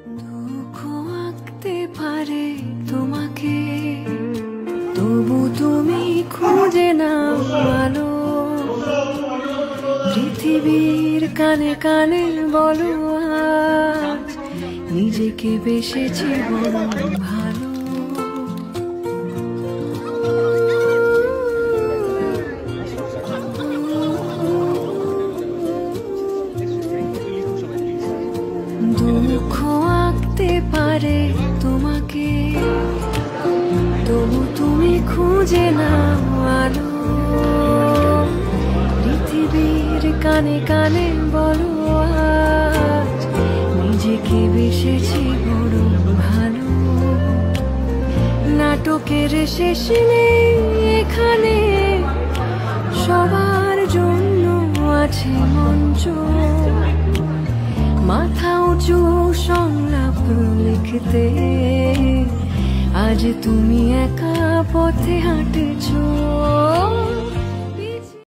দুঃখ আঁকতে পারে তোমাকে, তবু তুমি খুঁজে নাও আলো। পৃথিবীর কানে কানে বলো আজ নিজেকে বেসেছি বড় ভালো। দুঃখ আঁকতে পারে তোমাকে, তবু তুমি খুঁজে নাও আলো। পৃথিবীর কানে কানে বলো আজ নিজেকে বেসেছি বড় ভালো। নাটকের শেষ নেই এখানে, সবার জন্য আছে মঞ্চ। মাথা উঁচু সংলাপ লিখতে আজ তুমি একা পথে হাঁটেছো।